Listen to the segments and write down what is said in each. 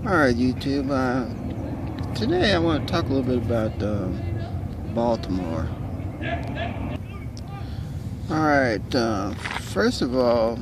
Alright, YouTube. Today I want to talk a little bit about Baltimore. Alright, first of all,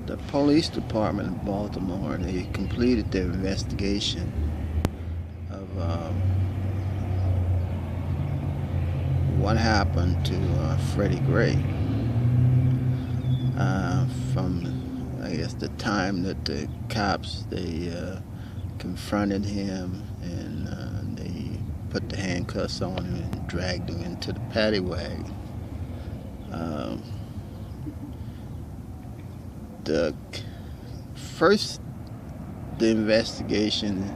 the police department in Baltimore, they completed their investigation of what happened to Freddie Gray from, I guess, the time that the cops, they confronted him and they put the handcuffs on him and dragged him into the paddy wagon. The investigation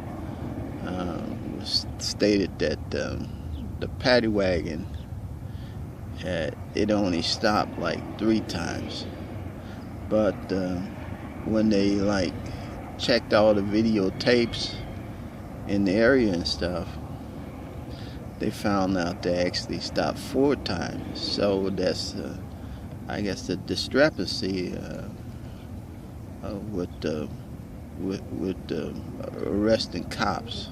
was stated that the paddy wagon it only stopped like 3 times, but when they checked all the videotapes in the area and stuff, they found out they actually stopped 4 times. So that's I guess the discrepancy with arresting cops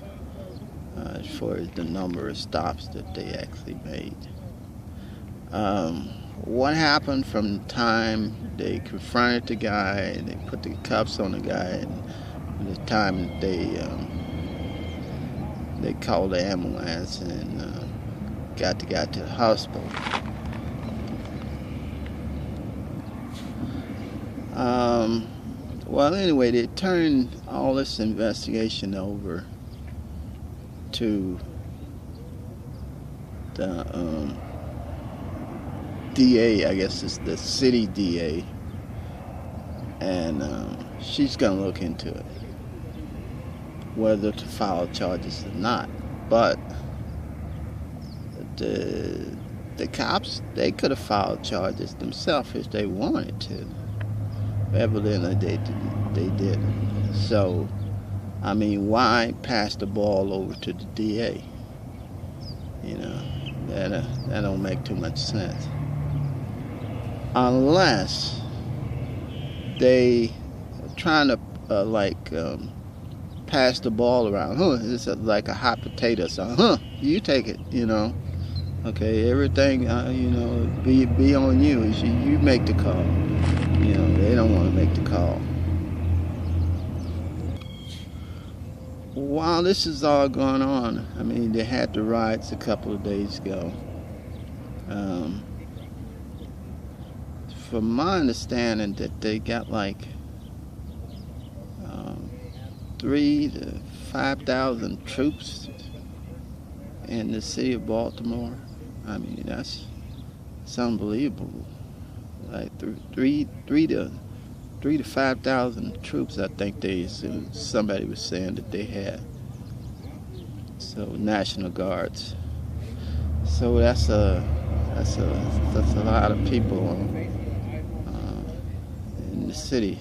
as far as the number of stops that they actually made. What happened from the time they confronted the guy and they put the cuffs on the guy and the time that they called the ambulance and got the guy to the hospital. Well, anyway, they turned all this investigation over to the DA, I guess it's the city DA, and she's gonna look into it, whether to file charges or not. But the cops, they could have filed charges themselves if they wanted to. Evidently they didn't. So, I mean, why pass the ball over to the DA? You know, that don't make too much sense. Unless they are trying to pass the ball around. It's like a hot potato. So, you take it. You know, okay, everything. You know, be on you. You make the call. You know, they don't want to make the call. While this is all going on, I mean, they had the riots a couple of days ago. From my understanding, that they got like 3,000 to 5,000 troops in the city of Baltimore. I mean, that's unbelievable. Like 3,000 to 5,000 troops. I think somebody was saying that they had. So National Guards. So that's a lot of people in the city.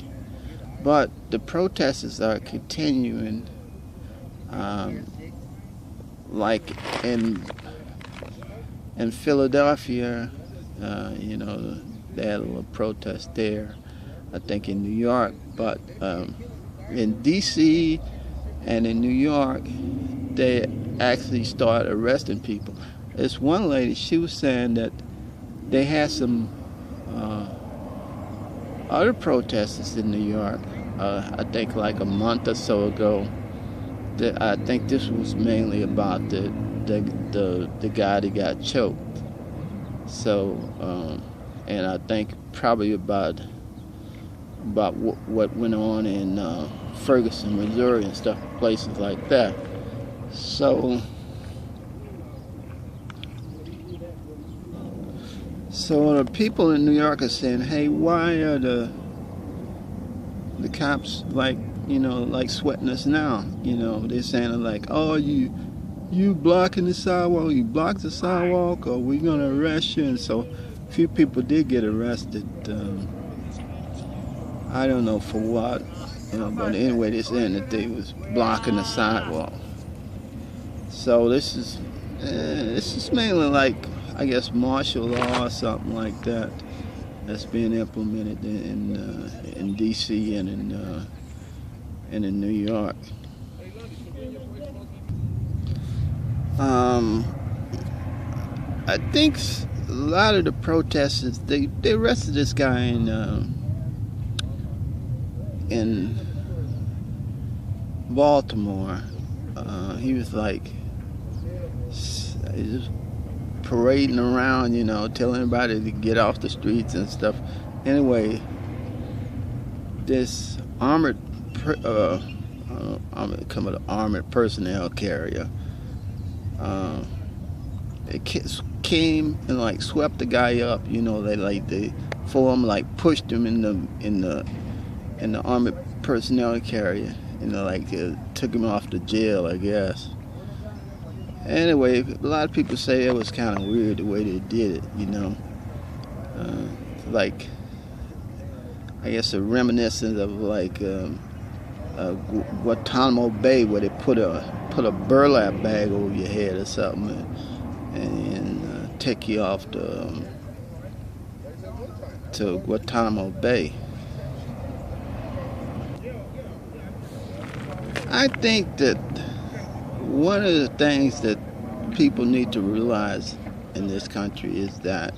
But the protesters are continuing. Like in Philadelphia, you know, they had a little protest there. I think in New York, but in D.C. and in New York, they actually started arresting people. This one lady, she was saying that they had some other protesters in New York. I think like a month or so ago. I think this was mainly about the guy that got choked. So, and I think probably about what went on in Ferguson, Missouri, and stuff, places like that. So the people in New York are saying, "Hey, why are the cops sweating us now?" You know, they're saying like, "Oh, you blocking the sidewalk? You blocked the sidewalk, or we're gonna arrest you." And so, a few people did get arrested. I don't know for what, but anyway, they're saying that they was blocking the sidewalk. So this is mainly like, I guess, martial law or something like that that's being implemented in D.C. and and in New York. Um, I think a lot of the protesters they arrested this guy in Baltimore. He was like just parading around, telling everybody to get off the streets and stuff. Anyway, this armored personnel carrier. It came and like swept the guy up. They for him like pushed him in the armored personnel carrier. Took him off to jail, I guess. Anyway, a lot of people say it was kind of weird the way they did it. Like I guess a reminiscence of like Guantanamo Bay, where they put a burlap bag over your head or something and take you off to Guantanamo Bay. I think that one of the things that people need to realize in this country is that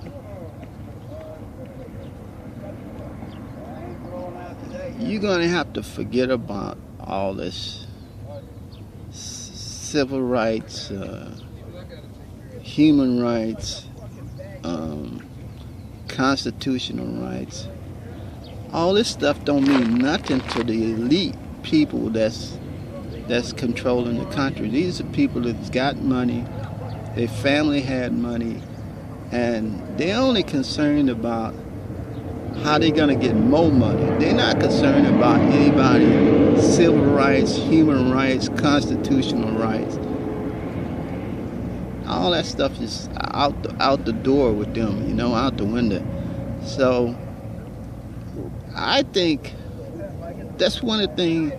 you're going to have to forget about all this civil rights, human rights, constitutional rights. All this stuff don't mean nothing to the elite people that's controlling the country. These are people that's got money, their family had money, and they're only concerned about how they're going to get more money. They're not concerned about anybody's civil rights, human rights, constitutional rights. All that stuff is out the door with them, out the window. So I think that's one of the things,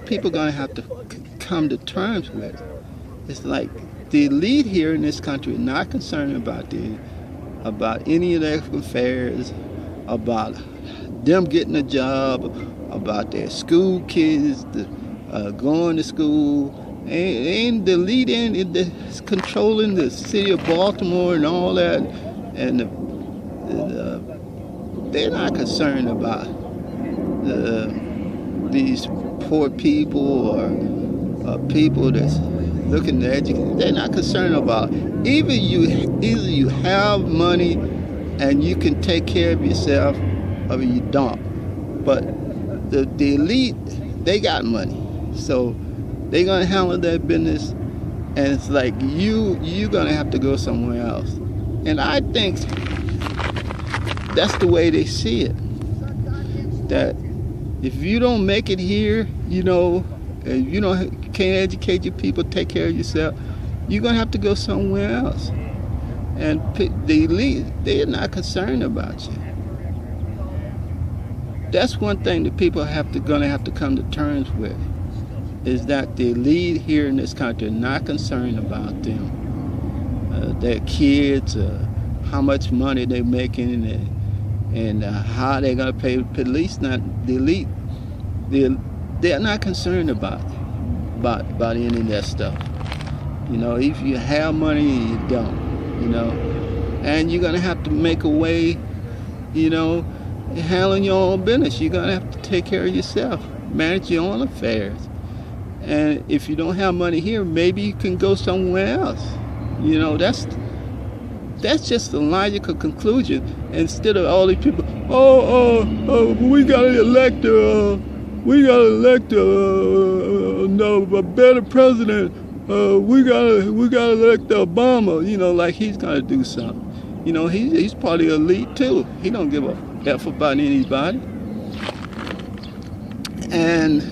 people are going to have to come to terms with. It's like the elite here in this country are not concerned about any of their affairs, about them getting a job, about their school kids going to school. And the elite is controlling the city of Baltimore and all that, and they're not concerned about these poor people or people that's looking to educate. They're not concerned about either you have money and you can take care of yourself, or you don't. But the elite, they got money, so they're gonna handle their business, and it's like you're gonna have to go somewhere else. And I think that's the way they see it. That if you don't make it here, and you can't educate your people, take care of yourself, you're gonna have to go somewhere else. And the elite, they're not concerned about you. That's one thing that people gonna have to come to terms with, is that the elite here in this country are not concerned about them, their kids, how much money they're making, and how they're gonna pay the police. Not the elite. They're not concerned about any of that stuff. If you have money, you don't. And you're gonna have to make a way, handling your own business. You're gonna have to take care of yourself, manage your own affairs. And if you don't have money here, maybe you can go somewhere else. That's just a logical conclusion. Instead of all these people, we gotta elect a better president. We gotta elect Obama. Like he's gonna do something. He's part of the elite too. He don't give a F about anybody. And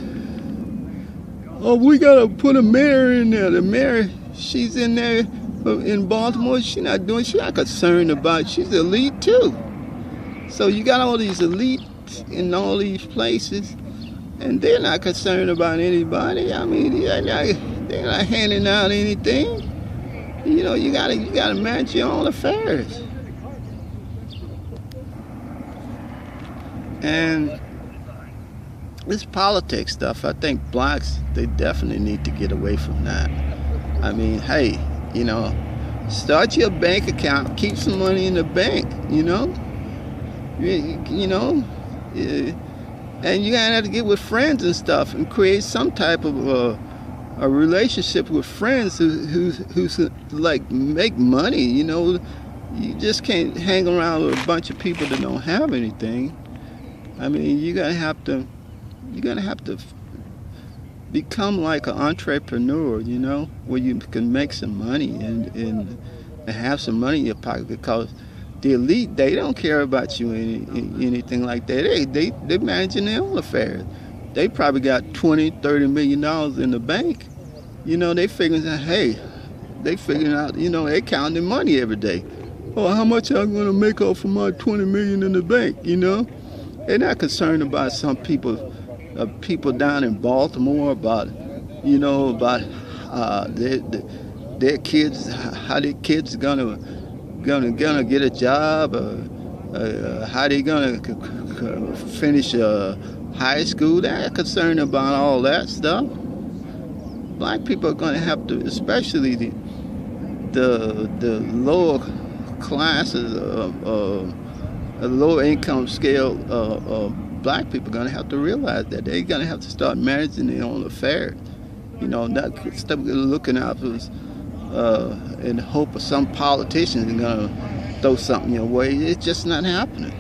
we gotta put a mayor in there. The mayor, she's in there in Baltimore. She's not concerned about. She's elite too. So you got all these elites in all these places, and they're not concerned about anybody. I mean, they're not handing out anything. You gotta manage your own affairs. And This politics stuff, I think blacks, they definitely need to get away from that. I mean, hey, you know, start your bank account, keep some money in the bank, you know? You know, eh, and you gotta have to get with friends and stuff and create some type of a relationship with friends who's like make money. You know, you just can't hang around with a bunch of people that don't have anything. I mean, you're gonna have to become like an entrepreneur. You know, where you can make some money and have some money in your pocket, because the elite, they don't care about you anything like that. They managing their own affairs. They probably got 20, $30 million in the bank. You know, they figuring out, hey, they figuring out, you know, they counting money every day. Oh, how much I'm gonna make off of my 20 million in the bank? You know, they're not concerned about some people down in Baltimore, about, you know, about their kids, how their kids gonna get a job, how they gonna finish high school. They're not concerned about all that stuff. Black people are gonna have to, especially the lower classes of a lower income scale. Black people are gonna have to realize that they're gonna have to start managing their own affairs. You know, not stop looking out for in the hope of some politicians are gonna throw something your way. It's just not happening.